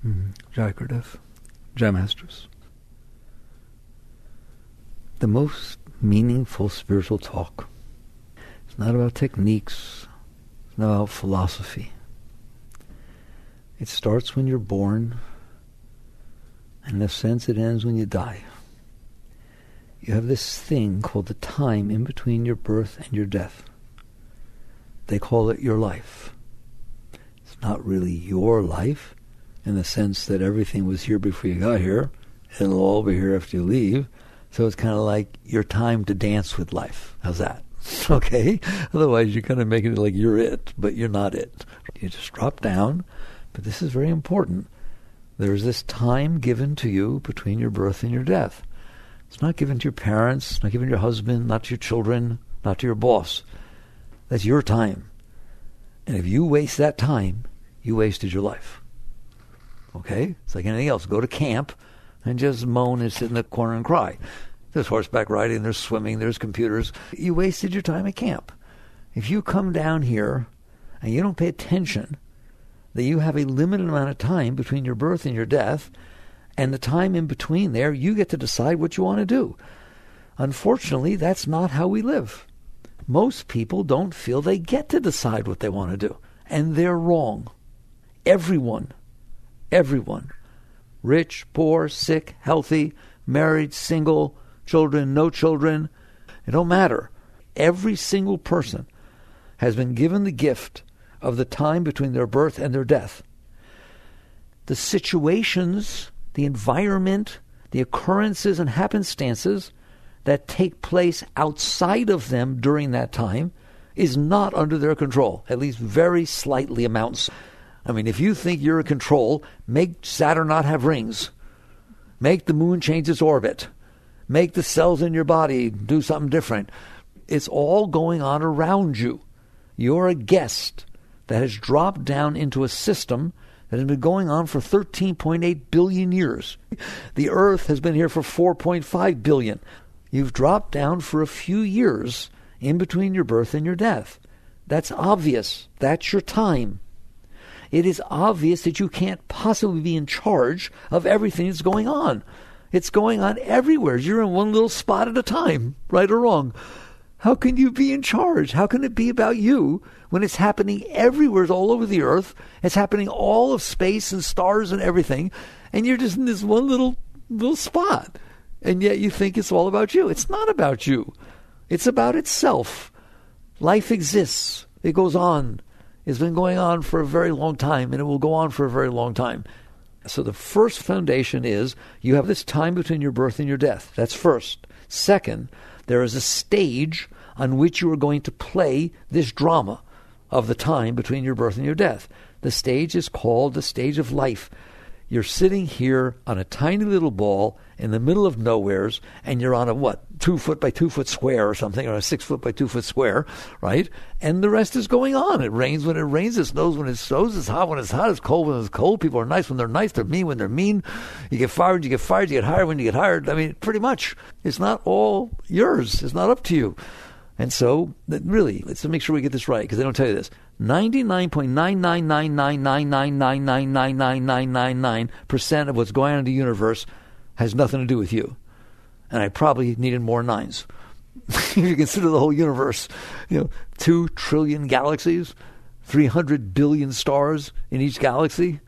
Jai Gurudev, Jai Masters. The most meaningful spiritual talk. It's not about techniques. It's not about philosophy. It starts when you're born, and in a sense it ends when you die. You have this thing called the time in between your birth and your death. They call it your life. It's not really your life in the sense that everything was here before you got here. It'll all be here after you leave. So it's kind of like your time to dance with life. How's that? Okay? Otherwise you're kind of making it like you're it, but you're not it. You just drop down. But this is very important. There's this time given to you between your birth and your death. It's not given to your parents, not given to your husband, not to your children, not to your boss. That's your time. And if you waste that time, you wasted your life. Okay? It's like anything else. Go to camp and just moan and sit in the corner and cry. There's horseback riding, there's swimming, there's computers. You wasted your time at camp. If you come down here and you don't pay attention that you have a limited amount of time between your birth and your death, and the time in between there, you get to decide what you want to do. Unfortunately, that's not how we live. Most people don't feel they get to decide what they want to do. And they're wrong. Everyone, rich, poor, sick, healthy, married, single, children, no children, it don't matter. Every single person has been given the gift of the time between their birth and their death. The situations, the environment, the occurrences and happenstances that take place outside of them during that time is not under their control, at least very slightly amounts. I mean, if you think you're in control, make Saturn not have rings. Make the moon change its orbit. Make the cells in your body do something different. It's all going on around you. You're a guest that has dropped down into a system that has been going on for 13.8 billion years. The Earth has been here for 4.5 billion. You've dropped down for a few years in between your birth and your death. That's obvious. That's your time. It is obvious that you can't possibly be in charge of everything that's going on. It's going on everywhere. You're in one little spot at a time, right or wrong. How can you be in charge? How can it be about you when it's happening everywhere, all over the earth? It's happening all of space and stars and everything, and you're just in this one little spot. And yet you think it's all about you. It's not about you. It's about itself. Life exists. It goes on. It's been going on for a very long time, and it will go on for a very long time. So the first foundation is you have this time between your birth and your death. That's first. Second, there is a stage on which you are going to play this drama of the time between your birth and your death. The stage is called the stage of life. You're sitting here on a tiny little ball in the middle of nowheres, and you're on a 2 foot by 2 foot square or something, or a 6 foot by 2 foot square, right? And the rest is going on. It rains when it rains, it snows when it snows, it's hot when it's hot, it's cold when it's cold. People are nice when they're nice, they're mean when they're mean. You get fired, you get hired when you get hired. I mean, pretty much, it's not all yours. It's not up to you. And so, really, let's make sure we get this right, because they don't tell you this. 99.99999999999% of what's going on in the universe has nothing to do with you. And I probably needed more nines. If you consider the whole universe, 2 trillion galaxies, 300 billion stars in each galaxy,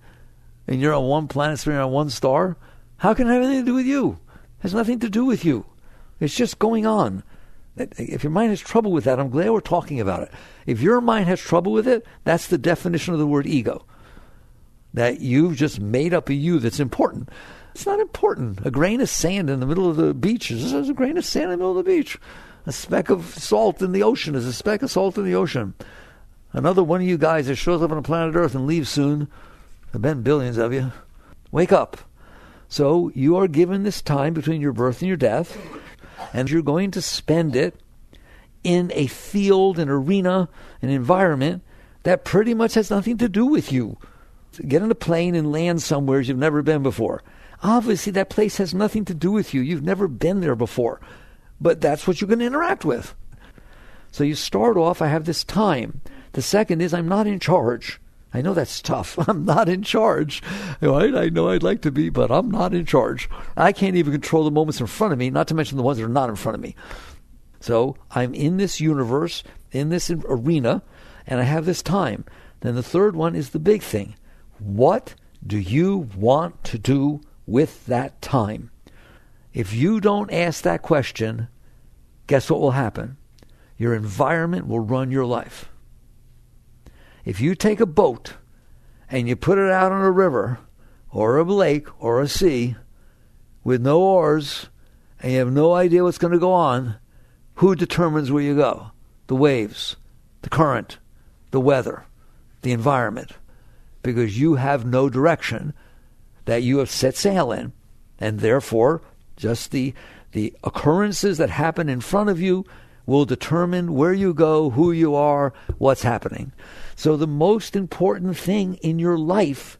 and you're on one planet sitting on one star, how can it have anything to do with you? It has nothing to do with you. It's just going on. If your mind has trouble with that, I'm glad we're talking about it. If your mind has trouble with it, that's the definition of the word ego. That you've just made up a you that's important. It's not important. A grain of sand in the middle of the beach is a grain of sand in the middle of the beach. A speck of salt in the ocean is a speck of salt in the ocean. Another one of you guys that shows up on the planet Earth and leaves soon, there have been billions of you, wake up. So you are given this time between your birth and your death, and you're going to spend it in a field, an arena, an environment that pretty much has nothing to do with you. Get in a plane and land somewhere you've never been before. Obviously, that place has nothing to do with you. You've never been there before. But that's what you're going to interact with. So you start off, I have this time. The second is I'm not in charge. I know that's tough. I'm not in charge. Right? I know I'd like to be, but I'm not in charge. I can't even control the moments in front of me, not to mention the ones that are not in front of me. So I'm in this universe, in this arena, and I have this time. Then the third one is the big thing. What do you want to do with that time? If you don't ask that question, guess what will happen? Your environment will run your life. If you take a boat and you put it out on a river or a lake or a sea with no oars and you have no idea what's going to go on, who determines where you go? The waves, the current, the weather, the environment. Because you have no direction that you have set sail in. And therefore, just the occurrences that happen in front of you will determine where you go, who you are, what's happening. So the most important thing in your life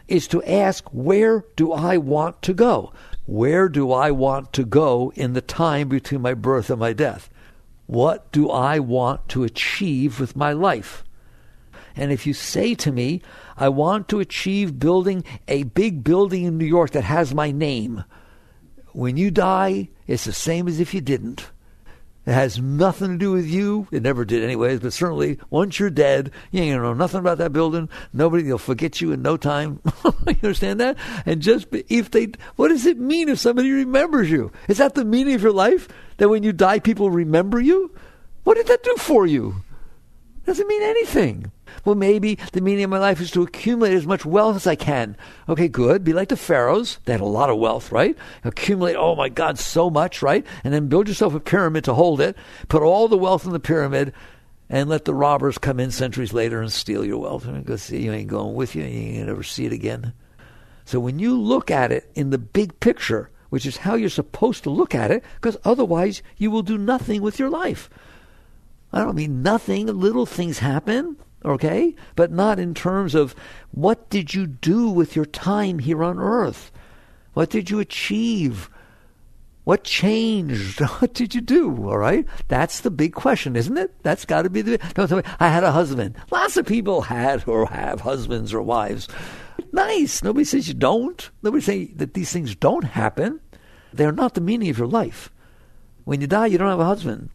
is to ask, where do I want to go? Where do I want to go in the time between my birth and my death? What do I want to achieve with my life? And if you say to me, I want to achieve building a big building in New York that has my name, when you die, it's the same as if you didn't. It has nothing to do with you. It never did anyways, but certainly once you're dead, you ain't gonna know nothing about that building. Nobody, they'll forget you in no time. You understand that? And just if they, what does it mean if somebody remembers you? Is that the meaning of your life? That when you die, people remember you? What did that do for you? Doesn't mean anything. Well, maybe the meaning of my life is to accumulate as much wealth as I can. Okay, good. Be like the pharaohs. They had a lot of wealth, right? Accumulate, oh my God, so much, right? And then build yourself a pyramid to hold it. Put all the wealth in the pyramid and let the robbers come in centuries later and steal your wealth. And go see, you ain't going with you. You ain't ever see it again. So when you look at it in the big picture, which is how you're supposed to look at it, because otherwise you will do nothing with your life. I don't mean nothing. Little things happen, okay? But not in terms of what did you do with your time here on earth? What did you achieve? What changed? What did you do, all right? That's the big question, isn't it? That's got to be the... Don't tell me, I had a husband. Lots of people had or have husbands or wives. Nice. Nobody says you don't. Nobody says that these things don't happen. They're not the meaning of your life. When you die, you don't have a husband.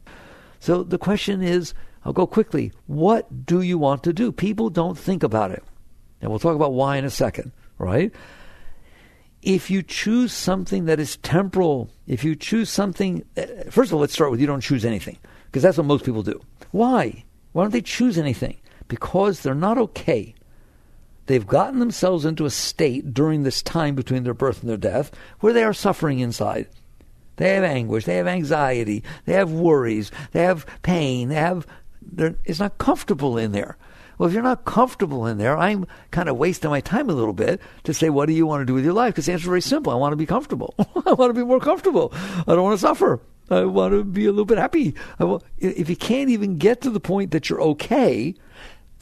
So the question is, I'll go quickly, what do you want to do? People don't think about it. And we'll talk about why in a second, right? If you choose something that is temporal, if you choose something, first of all, let's start with you don't choose anything, because that's what most people do. Why? Why don't they choose anything? Because they're not okay. They've gotten themselves into a state during this time between their birth and their death where they are suffering inside. They have anguish, they have anxiety, they have worries, they have pain, it's not comfortable in there. Well, if you're not comfortable in there, I'm kind of wasting my time a little bit to say, what do you want to do with your life? Because the answer is very simple. I want to be comfortable. I want to be more comfortable. I don't want to suffer. I want to be a little bit happy. If you can't even get to the point that you're okay,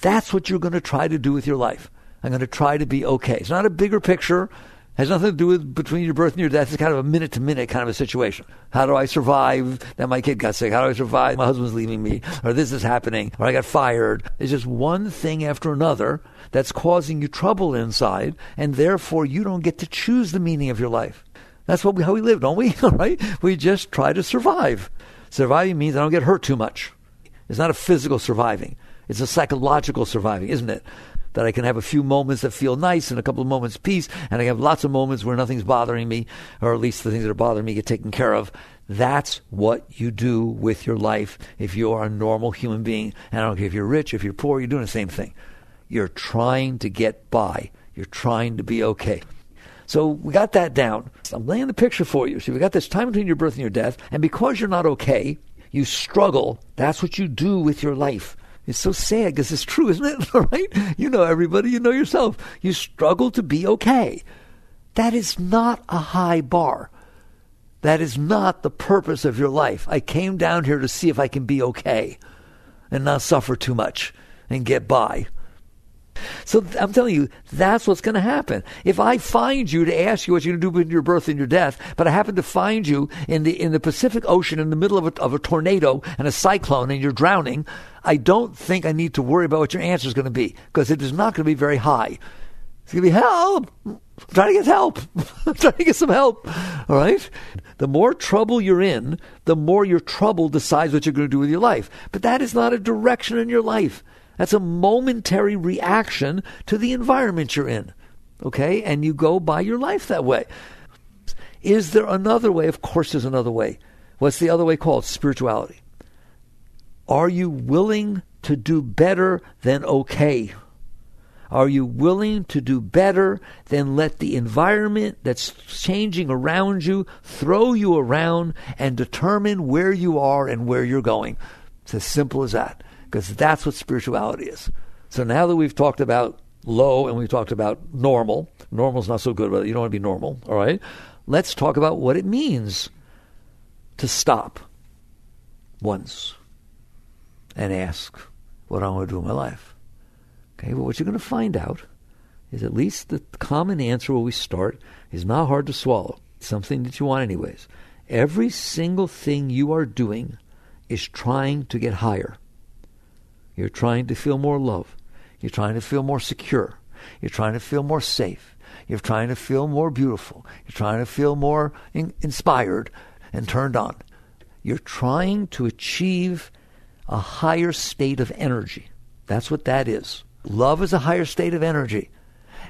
that's what you're going to try to do with your life. I'm going to try to be okay. It's not a bigger picture. Has nothing to do with between your birth and your death. It's kind of a minute-to-minute kind of a situation. How do I survive that my kid got sick? How do I survive my husband's leaving me? Or this is happening? Or I got fired? It's just one thing after another that's causing you trouble inside, and therefore you don't get to choose the meaning of your life. That's how we live, don't we? All right? We just try to survive. Surviving means I don't get hurt too much. It's not a physical surviving. It's a psychological surviving, isn't it? That I can have a few moments that feel nice and a couple of moments peace, and I have lots of moments where nothing's bothering me, or at least the things that are bothering me get taken care of. That's what you do with your life if you are a normal human being. And I don't care if you're rich, if you're poor, you're doing the same thing. You're trying to get by. You're trying to be okay. So we got that down. I'm laying the picture for you. So we got this time between your birth and your death, and because you're not okay, you struggle. That's what you do with your life. It's so sad because it's true, isn't it? All right? You know everybody. You know yourself. You struggle to be okay. That is not a high bar. That is not the purpose of your life. I came down here to see if I can be okay and not suffer too much and get by. So I'm telling you, that's what's going to happen. If I find you to ask you what you're going to do between your birth and your death, but I happen to find you in the Pacific Ocean in the middle of a tornado and a cyclone and you're drowning, I don't think I need to worry about what your answer is going to be, because it is not going to be very high. It's going to be, help! I'm trying to get help. I'm trying to get some help. All right? The more trouble you're in, the more your trouble decides what you're going to do with your life. But that is not a direction in your life. That's a momentary reaction to the environment you're in. Okay? And you go by your life that way. Is there another way? Of course there's another way. What's the other way called? Spirituality. Are you willing to do better than okay? Are you willing to do better than let the environment that's changing around you throw you around and determine where you are and where you're going? It's as simple as that, because that's what spirituality is. So now that we've talked about low and we've talked about normal, normal's not so good, but you don't want to be normal, all right? Let's talk about what it means to stop once and ask what I want to do in my life. Okay, well, what you're going to find out is at least the common answer where we start is not hard to swallow. It's something that you want anyways. Every single thing you are doing is trying to get higher. You're trying to feel more love. You're trying to feel more secure. You're trying to feel more safe. You're trying to feel more beautiful. You're trying to feel more inspired and turned on. You're trying to achieve a higher state of energy. That's what that is. Love is a higher state of energy.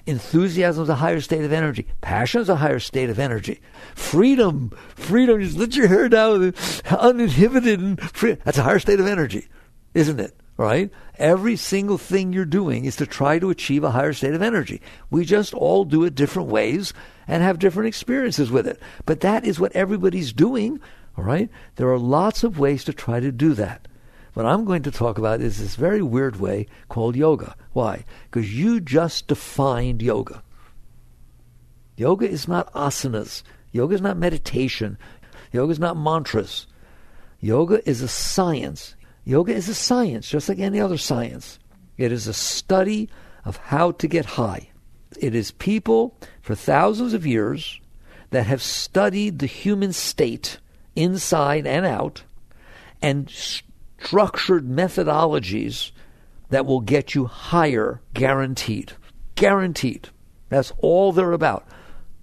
Enthusiasm is a higher state of energy. Passion is a higher state of energy. Freedom, just let your hair down, uninhibited and free. That's a higher state of energy, isn't it? Right? Every single thing you're doing is to try to achieve a higher state of energy. We just all do it different ways and have different experiences with it. But that is what everybody's doing, all right? There are lots of ways to try to do that. What I'm going to talk about is this very weird way called yoga. Why? Because you just defined yoga. Yoga is not asanas. Yoga is not meditation. Yoga is not mantras. Yoga is a science. Yoga is a science, just like any other science. It is a study of how to get high. It is people for thousands of years that have studied the human state inside and out and structured methodologies that will get you higher, guaranteed. Guaranteed. That's all they're about.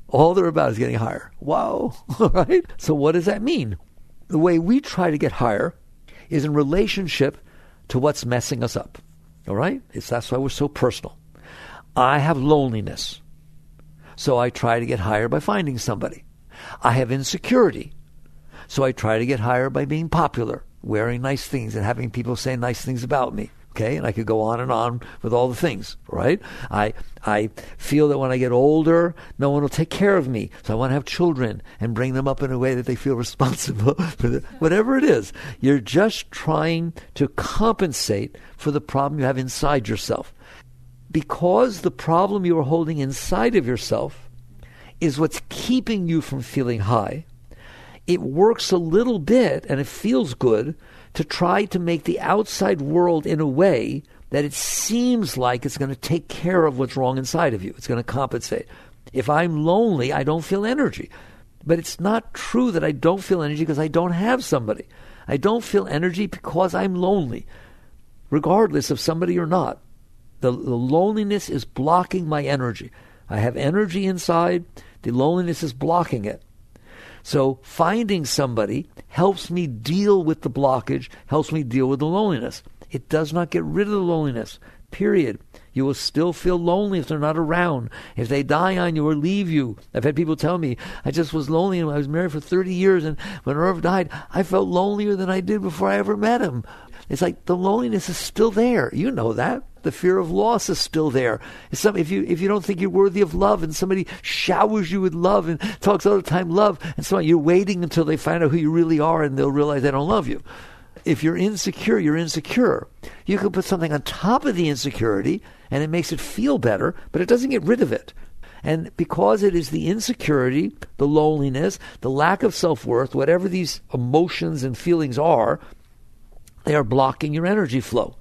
All they're about is getting higher. Wow. All right? So what does that mean? The way we try to get higher is in relationship to what's messing us up. All right? That's why we're so personal. I have loneliness, so I try to get higher by finding somebody. I have insecurity, so I try to get higher by being popular, wearing nice things and having people say nice things about me. Okay, and I could go on and on with all the things, right? I feel that when I get older, no one will take care of me. So I want to have children and bring them up in a way that they feel responsible for whatever it is. You're just trying to compensate for the problem you have inside yourself. Because the problem you are holding inside of yourself is what's keeping you from feeling high, it works a little bit and it feels good to try to make the outside world in a way that it seems like it's going to take care of what's wrong inside of you. It's going to compensate. If I'm lonely, I don't feel energy. But it's not true that I don't feel energy because I don't have somebody. I don't feel energy because I'm lonely, regardless of somebody or not. The loneliness is blocking my energy. I have energy inside. The loneliness is blocking it. So finding somebody helps me deal with the blockage, helps me deal with the loneliness. It does not get rid of the loneliness, period. You will still feel lonely if they're not around, if they die on you or leave you. I've had people tell me, I just was lonely and I was married for 30 years and when Irv died, I felt lonelier than I did before I ever met him. It's like the loneliness is still there. You know that. The fear of loss is still there. If you don't think you're worthy of love and somebody showers you with love and talks all the time love, and so on, you're waiting until they find out who you really are and they'll realize they don't love you. If you're insecure, you're insecure. You can put something on top of the insecurity and it makes it feel better, but it doesn't get rid of it. And because it is the insecurity, the loneliness, the lack of self-worth, whatever these emotions and feelings are, they are blocking your energy flow.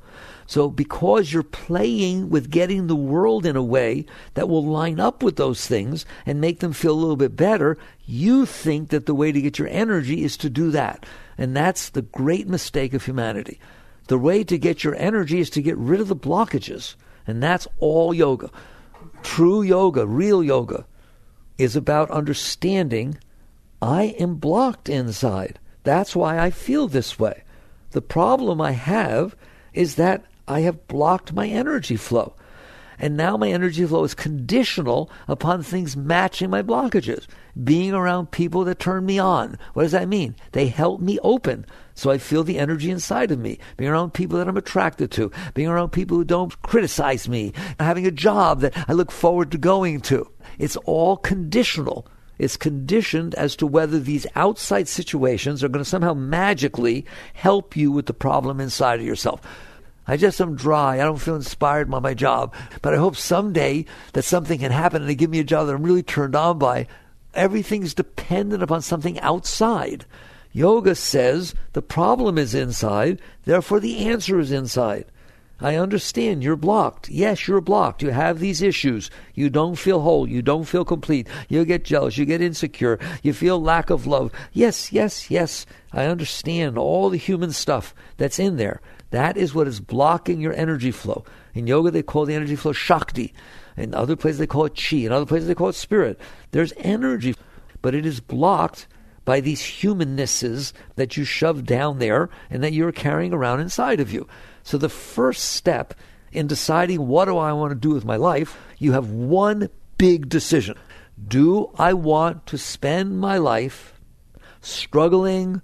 So because you're playing with getting the world in a way that will line up with those things and make them feel a little bit better, you think that the way to get your energy is to do that. And that's the great mistake of humanity. The way to get your energy is to get rid of the blockages. And that's all yoga. True yoga, real yoga, is about understanding I am blocked inside. That's why I feel this way. The problem I have is that I have blocked my energy flow. And now my energy flow is conditional upon things matching my blockages. Being around people that turn me on. What does that mean? They help me open. So I feel the energy inside of me. Being around people that I'm attracted to. Being around people who don't criticize me. Having a job that I look forward to going to. It's all conditional. It's conditioned as to whether these outside situations are going to somehow magically help you with the problem inside of yourself. I just am dry. I don't feel inspired by my job. But I hope someday that something can happen and they give me a job that I'm really turned on by. Everything's dependent upon something outside. Yoga says the problem is inside, therefore the answer is inside. I understand you're blocked. Yes, you're blocked. You have these issues. You don't feel whole. You don't feel complete. You get jealous. You get insecure. You feel lack of love. Yes, yes, yes. I understand all the human stuff that's in there. That is what is blocking your energy flow. In yoga, they call the energy flow Shakti. In other places, they call it Chi. In other places, they call it Spirit. There's energy, but it is blocked by these humannesses that you shove down there and that you're carrying around inside of you. So the first step in deciding what do I want to do with my life, you have one big decision. Do I want to spend my life struggling,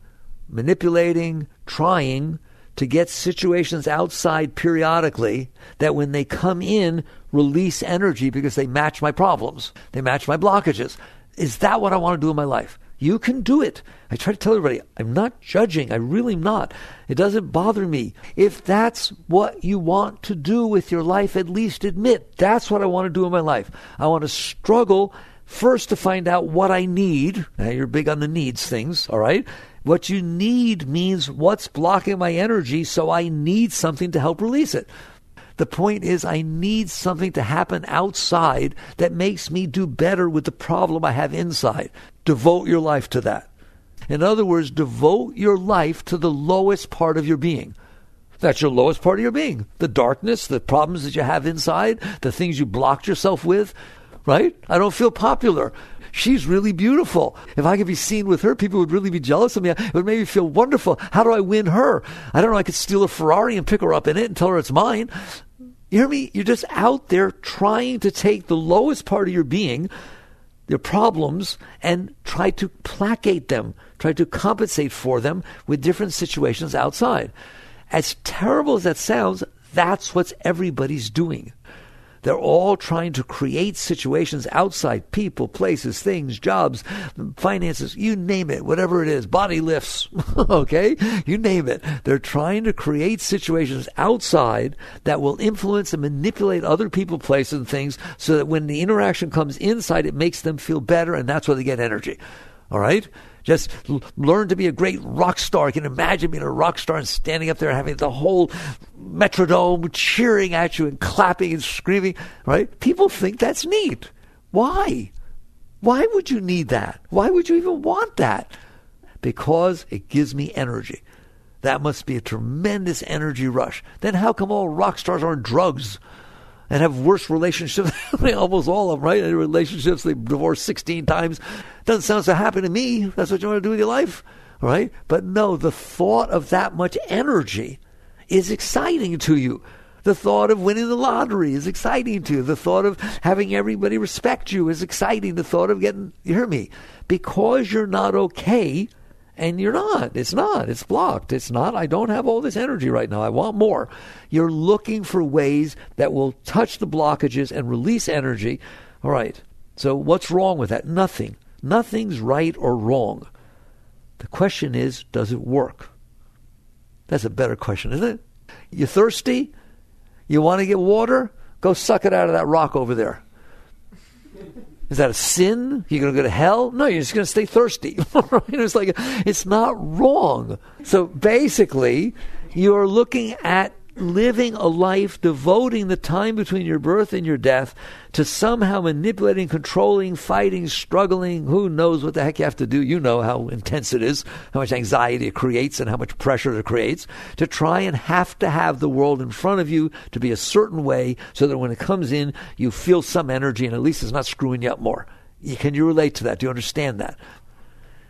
manipulating, trying to get situations outside periodically that when they come in, release energy because they match my problems, they match my blockages? Is that what I want to do in my life? You can do it. I try to tell everybody, I'm not judging. I really am not. It doesn't bother me. If that's what you want to do with your life, at least admit, that's what I want to do in my life. I want to struggle first to find out what I need. Now, you're big on the needs things, all right? What you need means what's blocking my energy, so I need something to help release it. The point is, I need something to happen outside that makes me do better with the problem I have inside. Devote your life to that. In other words, devote your life to the lowest part of your being. That's your lowest part of your being. The darkness, the problems that you have inside, the things you blocked yourself with, right? I don't feel popular. She's really beautiful. If I could be seen with her, people would really be jealous of me. It would make me feel wonderful. How do I win her? I don't know. I could steal a Ferrari and pick her up in it and tell her it's mine. You hear me? You're just out there trying to take the lowest part of your being, your problems, and try to placate them, try to compensate for them with different situations outside. As terrible as that sounds, that's what everybody's doing. They're all trying to create situations outside, people, places, things, jobs, finances, you name it, whatever it is, body lifts, okay? You name it. They're trying to create situations outside that will influence and manipulate other people, places, and things so that when the interaction comes inside, it makes them feel better, and that's where they get energy, all right? Just learn to be a great rock star. I can imagine being a rock star and standing up there and having the whole Metrodome cheering at you and clapping and screaming, right? People think that's neat. Why? Why would you need that? Why would you even want that? Because it gives me energy. That must be a tremendous energy rush. Then how come all rock stars are on drugs and have worse relationships? Almost all of them, right? Relationships, they divorced 16 times. Doesn't sound so happy to me. That's what you want to do with your life, right? But no, the thought of that much energy is exciting to you. The thought of winning the lottery is exciting to you. The thought of having everybody respect you is exciting. The thought of getting, you hear me? Because you're not okay, and you're not. It's not. It's blocked. It's not. I don't have all this energy right now. I want more. You're looking for ways that will touch the blockages and release energy. All right. So what's wrong with that? Nothing. Nothing's right or wrong. The question is, does it work? That's a better question, isn't it? You thirsty? You want to get water? Go suck it out of that rock over there. Is that a sin? You're going to go to hell? No, you're just going to stay thirsty. It's like, it's not wrong. So basically, you're looking at living a life devoting the time between your birth and your death to somehow manipulating, controlling, fighting, struggling, who knows what the heck you have to do. You know how intense it is, how much anxiety it creates and how much pressure it creates to try and have to have the world in front of you to be a certain way so that when it comes in, you feel some energy and at least it's not screwing you up more. Can you relate to that? Do you understand that?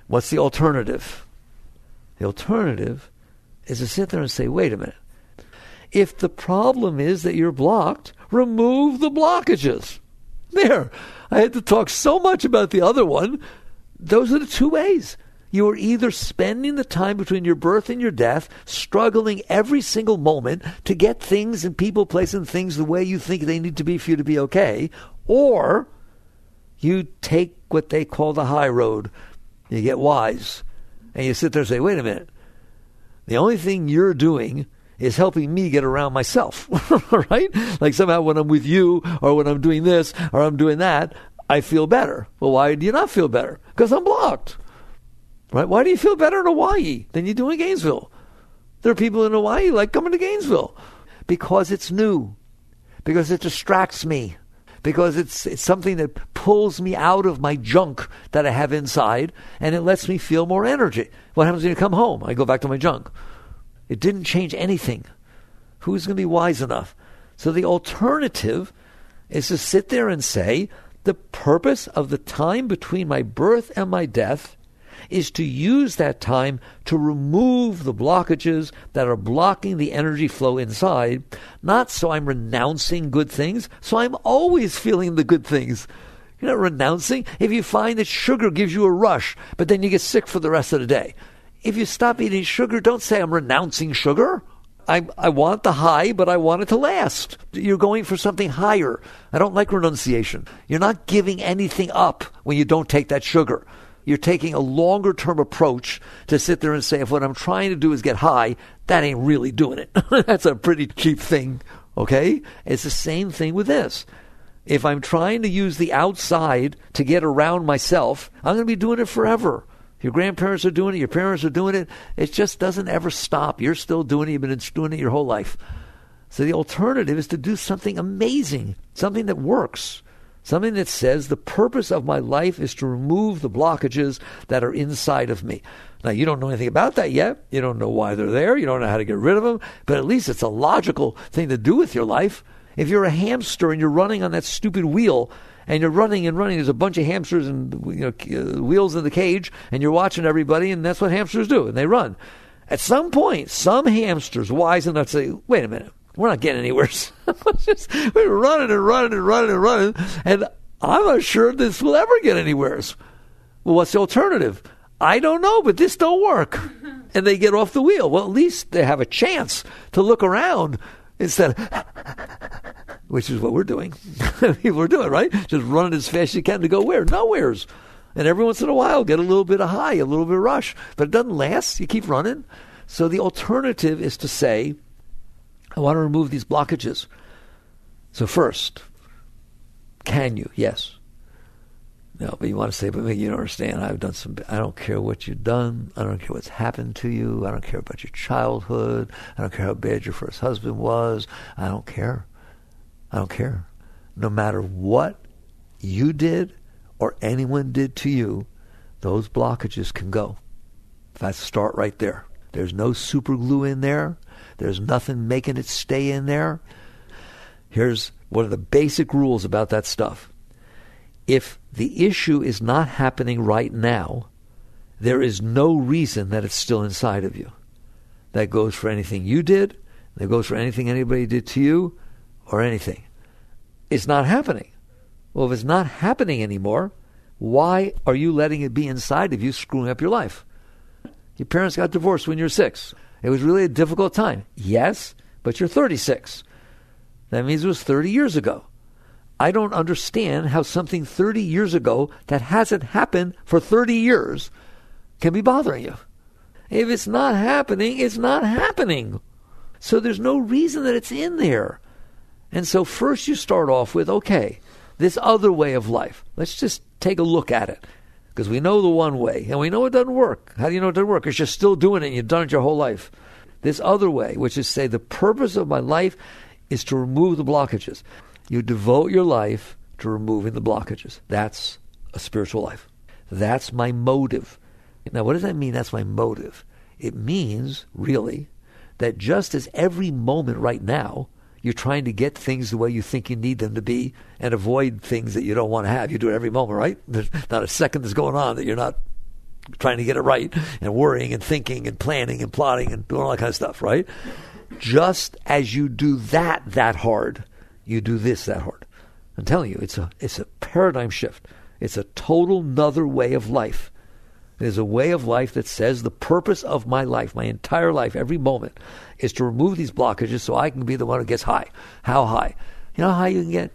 What's the alternative? The alternative is to sit there and say, wait a minute. If the problem is that you're blocked, remove the blockages. There. I had to talk so much about the other one. Those are the two ways. You are either spending the time between your birth and your death, struggling every single moment to get things and people, places, and things the way you think they need to be for you to be okay, or you take what they call the high road. You get wise. And you sit there and say, wait a minute. The only thing you're doing is helping me get around myself, right? Like somehow when I'm with you or when I'm doing this or I'm doing that, I feel better. Well, why do you not feel better? Because I'm blocked, right? Why do you feel better in Hawaii than you do in Gainesville? There are people in Hawaii like coming to Gainesville because it's new, because it distracts me, because it's something that pulls me out of my junk that I have inside and it lets me feel more energy. What happens when you come home? I go back to my junk. It didn't change anything. Who's going to be wise enough? So the alternative is to sit there and say, the purpose of the time between my birth and my death is to use that time to remove the blockages that are blocking the energy flow inside, not so I'm renouncing good things, so I'm always feeling the good things. You're not renouncing. If you find that sugar gives you a rush, but then you get sick for the rest of the day, if you stop eating sugar, don't say I'm renouncing sugar. I want the high, but I want it to last. You're going for something higher. I don't like renunciation. You're not giving anything up when you don't take that sugar. You're taking a longer-term approach to sit there and say, if what I'm trying to do is get high, that ain't really doing it. That's a pretty cheap thing, okay? It's the same thing with this. If I'm trying to use the outside to get around myself, I'm going to be doing it forever. Your grandparents are doing it, your parents are doing it. It just doesn't ever stop. You're still doing it. You've been doing it your whole life. So the alternative is to do something amazing, something that works, something that says the purpose of my life is to remove the blockages that are inside of me. Now, you don't know anything about that yet. You don't know why they're there. You don't know how to get rid of them. But at least it's a logical thing to do with your life. If you're a hamster and you're running on that stupid wheel, and you're running and running, there's a bunch of hamsters and wheels in the cage, and you're watching everybody, and that's what hamsters do, and they run. At some point, some hamsters wise enough to say, wait a minute, we're not getting anywhere. We're running and running and running and running, and I'm not sure this will ever get anywhere. Well, what's the alternative? I don't know, but this don't work. And they get off the wheel. Well, at least they have a chance to look around instead of, which is what we're doing. People are doing, right? Just running as fast as you can to go where? Nowheres. And every once in a while, get a little bit of high, a little bit of rush. But it doesn't last. You keep running. So the alternative is to say, I want to remove these blockages. So first, can you? Yes. No, but you want to say, but you don't understand. I don't care what you've done. I don't care what's happened to you. I don't care about your childhood. I don't care how bad your first husband was. I don't care. I don't care. No matter what you did or anyone did to you, those blockages can go. Let's start right there. There's no super glue in there. There's nothing making it stay in there. Here's one of the basic rules about that stuff. If the issue is not happening right now, there is no reason that it's still inside of you. That goes for anything you did. That goes for anything anybody did to you or anything. It's not happening. Well, if it's not happening anymore, why are you letting it be inside of you, screwing up your life? Your parents got divorced when you were 6. It was really a difficult time. Yes, but you're 36. That means it was 30 years ago. I don't understand how something 30 years ago that hasn't happened for 30 years can be bothering you. If it's not happening, it's not happening. So there's no reason that it's in there. And so first you start off with, okay, this other way of life. Let's just take a look at it. Because we know the one way, and we know it doesn't work. How do you know it doesn't work? Because you're still doing it, and you've done it your whole life. this other way, which is say the purpose of my life is to remove the blockages. You devote your life to removing the blockages. That's a spiritual life. That's my motive. Now, what does that mean, that's my motive? It means, really, that just as every moment right now, you're trying to get things the way you think you need them to be and avoid things that you don't want to have. You do it every moment, right? There's not a second that's going on that you're not trying to get it right and worrying and thinking and planning and plotting and doing all that kind of stuff, right? Just as you do that hard, you do this that hard. I'm telling you, it's a paradigm shift. It's a total another way of life. It is a way of life that says the purpose of my life, my entire life, every moment, is to remove these blockages so I can be the one who gets high. How high? You know how high you can get?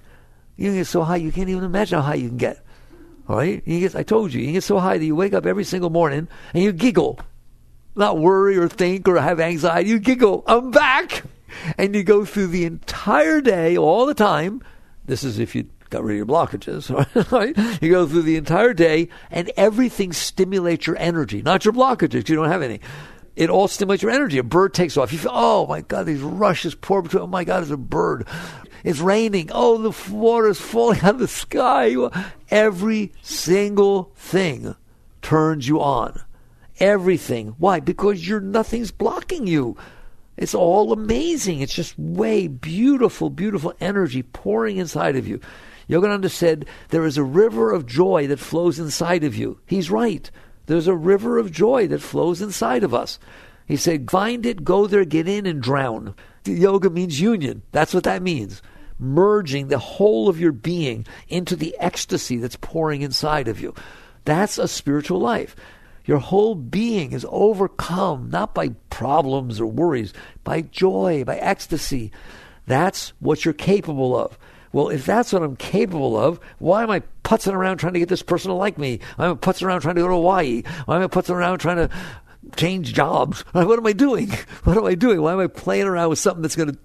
You can get so high you can't even imagine how high you can get. All right? I told you, you can get so high that you wake up every single morning and you giggle. Not worry or think or have anxiety. You giggle. I'm back! And you go through the entire day, all the time. This is if you got rid of your blockages, right? You go through the entire day and everything stimulates your energy, not your blockages. You don't have any. It all stimulates your energy. A bird takes off. You feel, oh my God, these rushes pour between. Oh my God, it's a bird. It's raining. Oh, the water is falling out of the sky. Every single thing turns you on. Everything. Why? Because nothing's blocking you. It's all amazing. It's just beautiful, beautiful energy pouring inside of you. Yogananda said, there is a river of joy that flows inside of you. He's right. There's a river of joy that flows inside of us. He said, find it, go there, get in, and drown. Yoga means union. That's what that means. Merging the whole of your being into the ecstasy that's pouring inside of you. That's a spiritual life. Your whole being is overcome, not by problems or worries, by joy, by ecstasy. That's what you're capable of. Well, if that's what I'm capable of, why am I putzing around trying to get this person to like me? Why am I putzing around trying to go to Hawaii? Why am I putzing around trying to change jobs? What am I doing? What am I doing? Why am I playing around with something that's going to,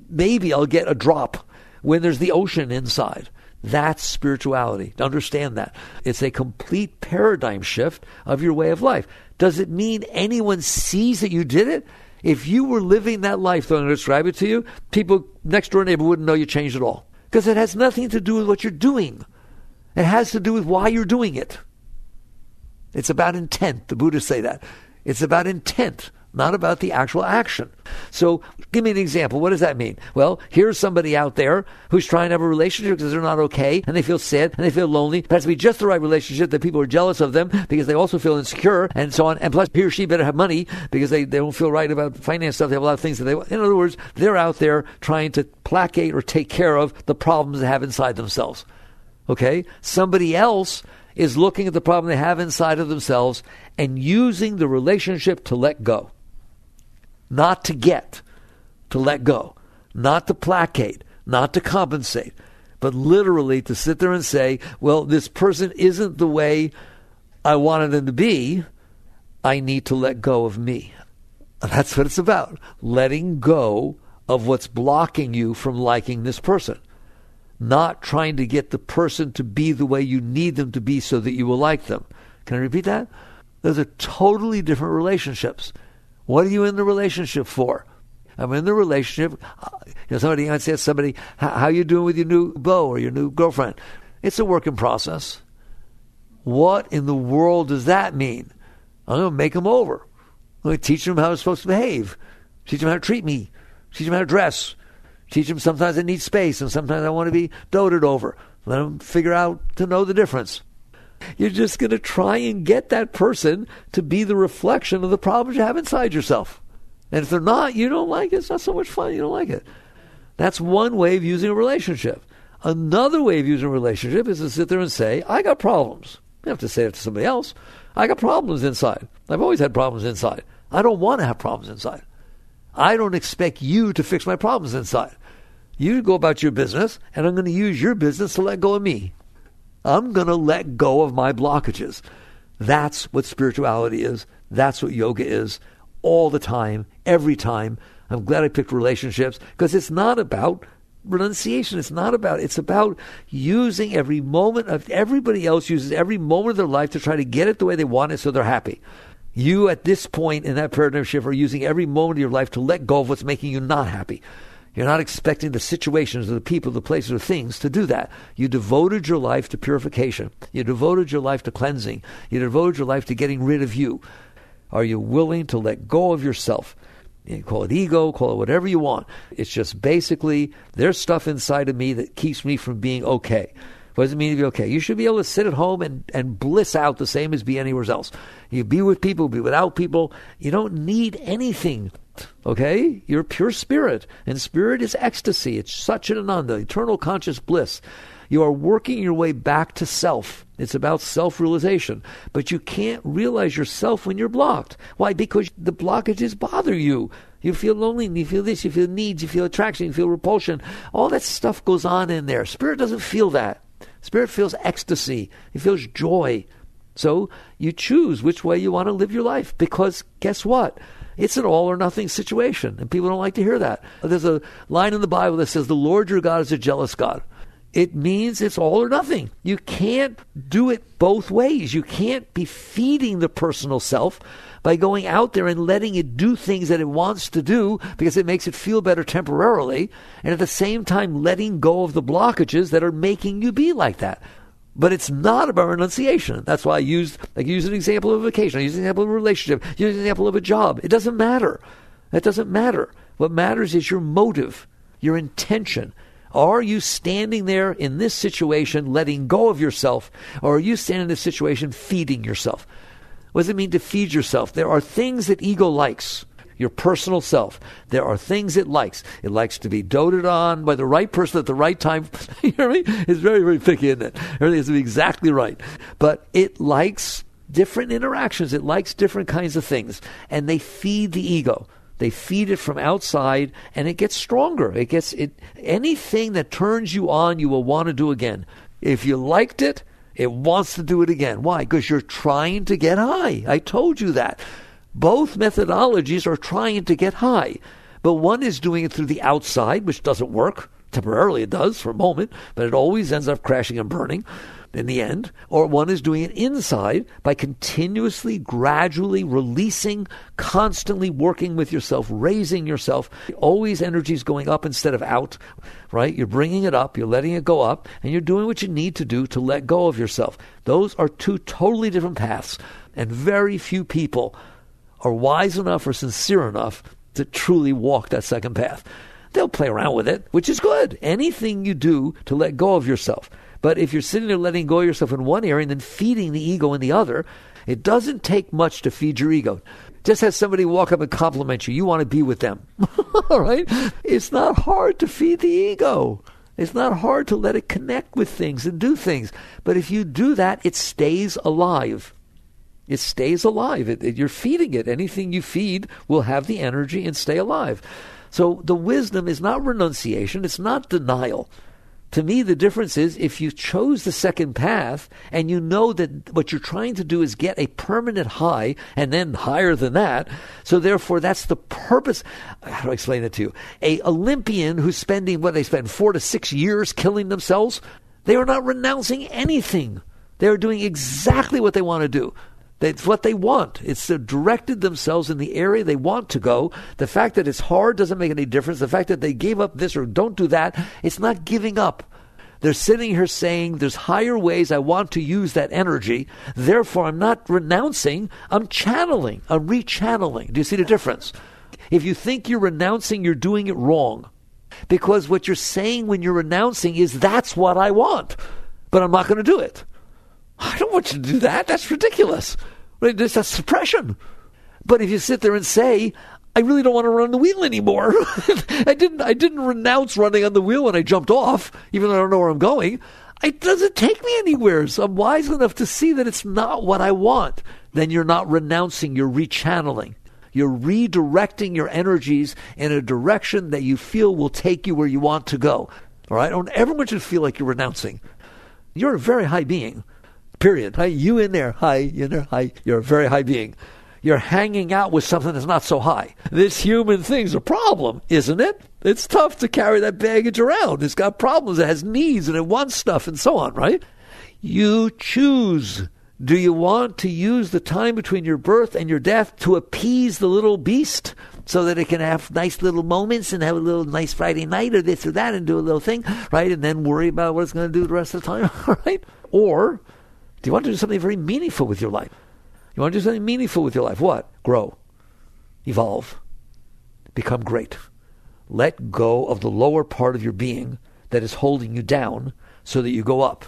maybe I'll get a drop when there's the ocean inside? That's spirituality. Understand that. It's a complete paradigm shift of your way of life. Does it mean anyone sees that you did it? If you were living that life, though I'm going to describe it to you, people, next door neighbor wouldn't know you changed at all. Because it has nothing to do with what you're doing. It has to do with why you're doing it. It's about intent. The Buddhists say that. It's about intent, not about the actual action. So give me an example. What does that mean? Well, here's somebody out there who's trying to have a relationship because they're not okay, and they feel sad, and they feel lonely. It has to be just the right relationship that people are jealous of them because they also feel insecure, and so on. And plus, he or she better have money because they don't feel right about finance stuff. They have a lot of things that they want. In other words, they're out there trying to placate or take care of the problems they have inside themselves. Okay? Somebody else is looking at the problem they have inside of themselves and using the relationship to let go. Not to get, to let go. Not to placate, not to compensate, but literally to sit there and say, well, this person isn't the way I wanted them to be. I need to let go of me. That's what it's about. Letting go of what's blocking you from liking this person. Not trying to get the person to be the way you need them to be so that you will like them. Can I repeat that? Those are totally different relationships. What are you in the relationship for? I'm in the relationship. Somebody might say to somebody, how you doing with your new beau or your new girlfriend? It's a work in process. What in the world does that mean? I'm going to make them over. I'm going to teach them how they're supposed to behave. Teach them how to treat me. Teach them how to dress. Teach them sometimes I need space and sometimes I want to be doted over. Let them figure out to know the difference. You're just going to try and get that person to be the reflection of the problems you have inside yourself. And if they're not, you don't like it. It's not so much fun. You don't like it. That's one way of using a relationship. Another way of using a relationship is to sit there and say, I got problems. You don't have to say it to somebody else. I got problems inside. I've always had problems inside. I don't want to have problems inside. I don't expect you to fix my problems inside. You go about your business, and I'm going to use your business to let go of me. I'm going to let go of my blockages. That's what spirituality is. That's what yoga is. All the time, every time. I'm glad I picked relationships because it's not about renunciation. It's about using every moment of everybody else uses every moment of their life to try to get it the way they want it so they're happy. You, at this point in that paradigm shift, are using every moment of your life to let go of what's making you not happy. You're not expecting the situations or the people, the places or things to do that. You devoted your life to purification. You devoted your life to cleansing. You devoted your life to getting rid of you. Are you willing to let go of yourself? You call it ego, call it whatever you want. It's just basically, there's stuff inside of me that keeps me from being okay. What does it mean to be okay? You should be able to sit at home and bliss out the same as be anywhere else. You be with people, be without people. You don't need anything, okay? You're pure spirit, and spirit is ecstasy. It's such an ananda, eternal conscious bliss. You are working your way back to self. It's about self-realization. But you can't realize yourself when you're blocked. Why? Because the blockages bother you. You feel lonely, you feel this, you feel needs, you feel attraction, you feel repulsion. All that stuff goes on in there. Spirit doesn't feel that. Spirit feels ecstasy. It feels joy. So you choose which way you want to live your life. Because guess what? It's an all or nothing situation. And people don't like to hear that. There's a line in the Bible that says, the Lord your God is a jealous God. It means it's all or nothing. You can't do it both ways. You can't be feeding the personal self by going out there and letting it do things that it wants to do because it makes it feel better temporarily, and at the same time letting go of the blockages that are making you be like that. But it's not about renunciation. That's why I use an example of a vacation. I use an example of a relationship. I use an example of a job. It doesn't matter. It doesn't matter. What matters is your motive, your intention. Are you standing there in this situation letting go of yourself, or are you standing in this situation feeding yourself? What does it mean to feed yourself? There are things that ego likes, your personal self. There are things it likes. It likes to be doted on by the right person at the right time. You know what I mean? It's very, very picky, isn't it? Everything has to be exactly right. But it likes different interactions. It likes different kinds of things. And they feed the ego. They feed it from outside, and it gets stronger. Anything that turns you on, you will want to do again. If you liked it, it wants to do it again. Why? Because you're trying to get high. I told you that. Both methodologies are trying to get high. But one is doing it through the outside, which doesn't work. Temporarily it does for a moment, but it always ends up crashing and burning in the end. Or one is doing it inside by continuously, gradually releasing, constantly working with yourself, raising yourself. Always energy's going up instead of out, right? You're bringing it up, you're letting it go up, and you're doing what you need to do to let go of yourself. Those are two totally different paths, and very few people are wise enough or sincere enough to truly walk that second path. They'll play around with it, which is good. Anything you do to let go of yourself. But if you're sitting there letting go of yourself in one area and then feeding the ego in the other, it doesn't take much to feed your ego. Just have somebody walk up and compliment you. You want to be with them. All right? It's not hard to feed the ego. It's not hard to let it connect with things and do things. But if you do that, it stays alive. It stays alive. You're feeding it. Anything you feed will have the energy and stay alive. So the wisdom is not renunciation. It's not denial. To me, the difference is if you chose the second path and you know that what you're trying to do is get a permanent high and then higher than that, so therefore that's the purpose. How do I explain it to you? A Olympian who's spending, they spend 4 to 6 years killing themselves, they are not renouncing anything. They are doing exactly what they want to do. It's what they want. It's directed themselves in the area they want to go. The fact that it's hard doesn't make any difference. The fact that they gave up this or don't do that, it's not giving up. They're sitting here saying, there's higher ways I want to use that energy. Therefore, I'm not renouncing. I'm channeling. I'm rechanneling. Do you see the difference? If you think you're renouncing, you're doing it wrong. Because what you're saying when you're renouncing is, that's what I want, but I'm not going to do it. I don't want you to do that. That's ridiculous. That's suppression. But if you sit there and say, I really don't want to run on the wheel anymore. I didn't renounce running on the wheel when I jumped off, even though I don't know where I'm going. It doesn't take me anywhere. So I'm wise enough to see that it's not what I want. Then you're not renouncing, you're rechanneling. You're redirecting your energies in a direction that you feel will take you where you want to go. All right? Don't ever want you to feel like you're renouncing. You're a very high being. Period. Right? You in there, high, you in there, high. You're a very high being. You're hanging out with something that's not so high. This human thing's a problem, isn't it? It's tough to carry that baggage around. It's got problems. It has needs and it wants stuff and so on, right? You choose. Do you want to use the time between your birth and your death to appease the little beast so that it can have nice little moments and have a little nice Friday night or this or that and do a little thing, right? And then worry about what it's going to do the rest of the time, all right? Or do you want to do something very meaningful with your life? You want to do something meaningful with your life? What? Grow. Evolve. Become great. Let go of the lower part of your being that is holding you down so that you go up.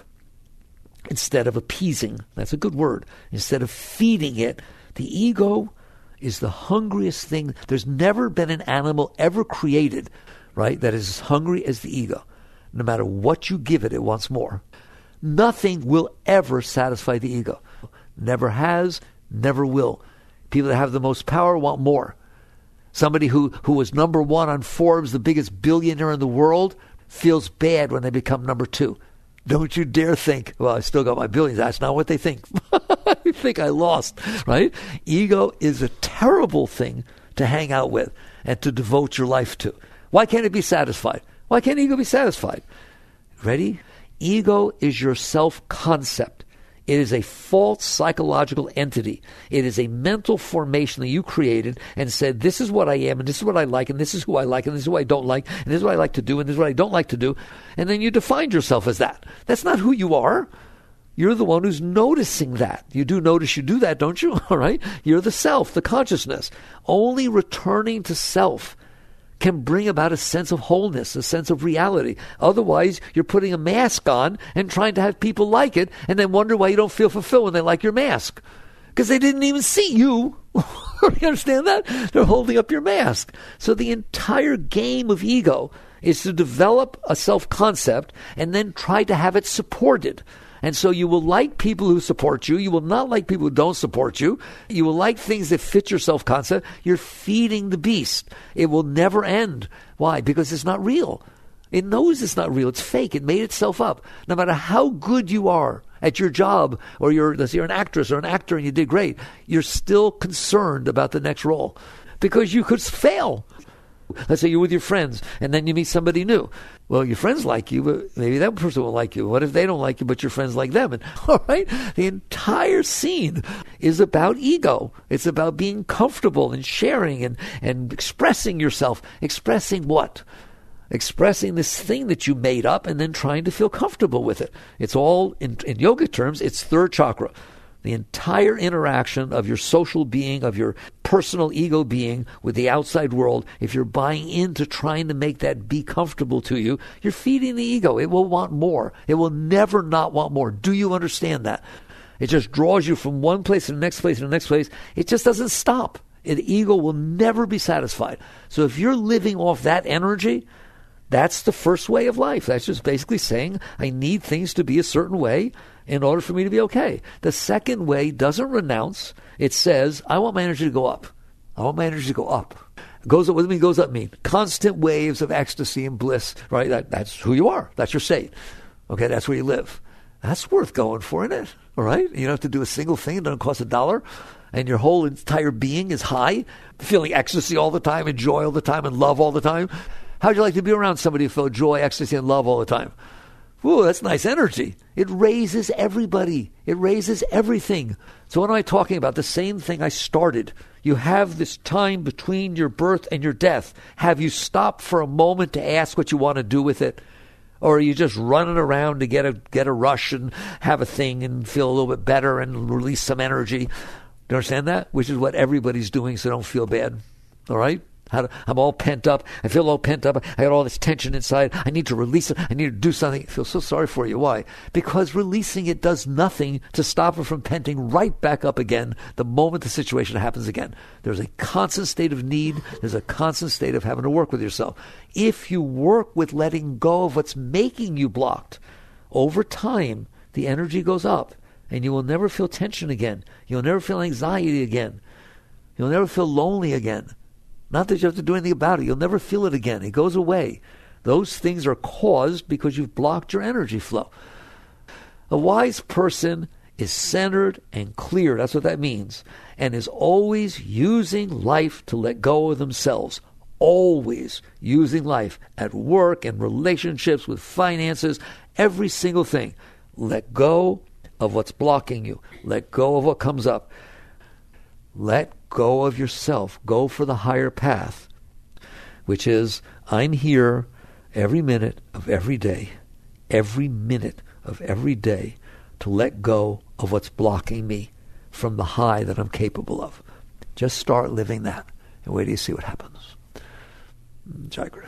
Instead of appeasing, that's a good word, instead of feeding it, the ego is the hungriest thing. There's never been an animal ever created, right, that is as hungry as the ego. No matter what you give it, it wants more. Nothing will ever satisfy the ego. Never has, never will. People that have the most power want more. Somebody who was number one on Forbes, the biggest billionaire in the world, feels bad when they become number two. Don't you dare think, well, I still got my billions. That's not what they think. They think I lost, right? Ego is a terrible thing to hang out with and to devote your life to. Why can't it be satisfied? Why can't ego be satisfied? Ready? Ego is your self-concept. It is a false psychological entity. It is a mental formation that you created and said, this is what I am, and this is what I like, and this is who I like, and this is who I don't like, and this is what I like to do, and this is what I don't like to do. And then you defined yourself as that. That's not who you are. You're the one who's noticing that. You do notice you do that, don't you? All right? You're the self, the consciousness. Only returning to self can bring about a sense of wholeness, a sense of reality. Otherwise, you're putting a mask on and trying to have people like it and then wonder why you don't feel fulfilled when they like your mask. Because they didn't even see you. You understand that? They're holding up your mask. So the entire game of ego is to develop a self-concept and then try to have it supported. And so you will like people who support you. You will not like people who don't support you. You will like things that fit your self-concept. You're feeding the beast. It will never end. Why? Because it's not real. It knows it's not real. It's fake. It made itself up. No matter how good you are at your job, or let's say you're an actress or an actor and you did great, you're still concerned about the next role because you could fail. Let's say you're with your friends and then you meet somebody new. Well, your friends like you, but maybe that person won't like you. What if they don't like you, but your friends like them? And, all right, the entire scene is about ego. It's about being comfortable and sharing and expressing yourself. Expressing what? Expressing this thing that you made up and then trying to feel comfortable with it. It's all, in yoga terms, it's third chakra. The entire interaction of your social being, of your personal ego being with the outside world, if you're buying into trying to make that be comfortable to you, you're feeding the ego. It will want more. It will never not want more. Do you understand that? It just draws you from one place to the next place to the next place. It just doesn't stop. The ego will never be satisfied. So if you're living off that energy, that's the first way of life. That's just basically saying, I need things to be a certain way in order for me to be okay. The second way doesn't renounce. It says, I want my energy to go up. I want my energy to go up. Goes up. What does goes up mean? Constant waves of ecstasy and bliss, right? That's who you are. That's your state. Okay, that's where you live. That's worth going for, isn't it? All right? You don't have to do a single thing. It doesn't cost $1. And your whole entire being is high, feeling ecstasy all the time and joy all the time and love all the time. How'd you like to be around somebody who felt joy, ecstasy, and love all the time? Ooh, that's nice energy. It raises everybody. It raises everything. So what am I talking about? The same thing I started. You have this time between your birth and your death. Have you stopped for a moment to ask what you want to do with it? Or are you just running around to get a rush and have a thing and feel a little bit better and release some energy? Do you understand that? Which is what everybody's doing, so don't feel bad. All right? I'm all pent up. I feel all pent up. I got all this tension inside. I need to release it. I need to do something. I feel so sorry for you. Why? Because releasing it does nothing to stop it from penting right back up again the moment the situation happens again. There's a constant state of need. There's a constant state of having to work with yourself. If you work with letting go of what's making you blocked, over time, the energy goes up and you will never feel tension again. You'll never feel anxiety again. You'll never feel lonely again. Not that you have to do anything about it. You'll never feel it again. It goes away. Those things are caused because you've blocked your energy flow. A wise person is centered and clear. That's what that means. And is always using life to let go of themselves. Always using life at work and relationships with finances. Every single thing. Let go of what's blocking you. Let go of what comes up. Let go of yourself. Go for the higher path, which is, I'm here every minute of every day, to let go of what's blocking me from the high that I'm capable of. Just start living that, and wait till you see what happens. Jai Guru.